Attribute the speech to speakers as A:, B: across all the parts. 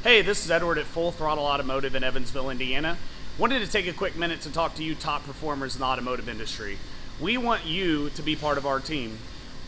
A: Hey, this is Edward at Full Throttle Automotive in Evansville, Indiana. Wanted to take a quick minute to talk to you top performers in the automotive industry. We want you to be part of our team.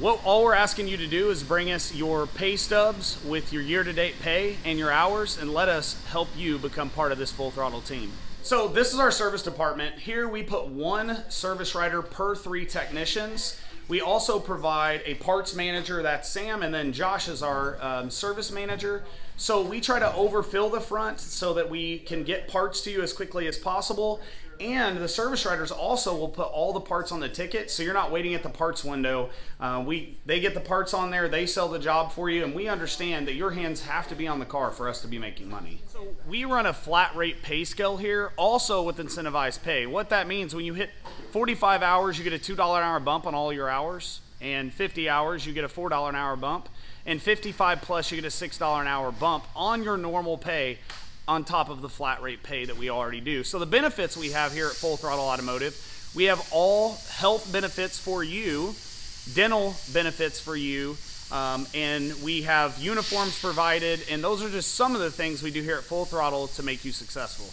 A: All we're asking you to do is bring us your pay stubs with your year-to-date pay and your hours, and let us help you become part of this Full Throttle team. So this is our service department. Here we put one service writer per 3 technicians. We also provide a parts manager, that's Sam, and then Josh is our service manager. So we try to overfill the front so that we can get parts to you as quickly as possible. And the service writers also will put all the parts on the ticket, so you're not waiting at the parts window. They get the parts on there, they sell the job for you, and we understand that your hands have to be on the car for us to be making money. So we run a flat rate pay scale here, also with incentivized pay. What that means, when you hit 45 hours, you get a $2 an hour bump on all your hours, and 50 hours, you get a $4 an hour bump, and 55 plus, you get a $6 an hour bump on your normal pay, on top of the flat rate pay that we already do. So the benefits we have here at Full Throttle Automotive, we have all health benefits for you, dental benefits for you, and we have uniforms provided, and those are just some of the things we do here at Full Throttle to make you successful.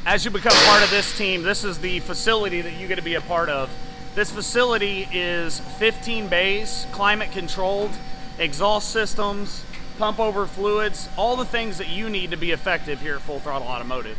A: As you become part of this team, this is the facility that you get to be a part of. This facility is 15 bays, climate controlled, exhaust systems, pump over fluids, all the things that you need to be effective here at Full Throttle Automotive.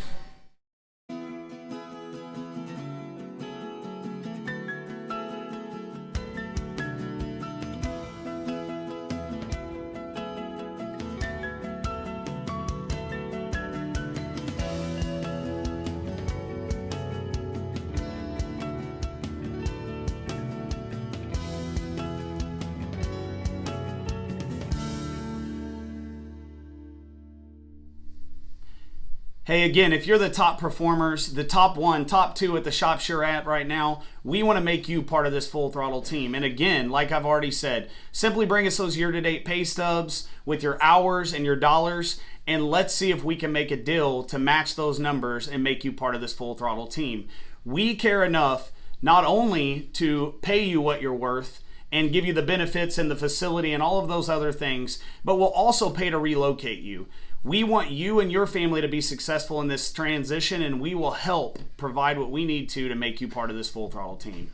A: Hey, again, if you're the top performers, the top 1, top 2 at the shops you're at right now, we want to make you part of this Full Throttle team. And again, like I've already said, simply bring us those year-to-date pay stubs with your hours and your dollars, and let's see if we can make a deal to match those numbers and make you part of this Full Throttle team. We care enough not only to pay you what you're worth and give you the benefits and the facility and all of those other things, but we'll also pay to relocate you. We want you and your family to be successful in this transition, and we will help provide what we need to make you part of this Full Throttle team.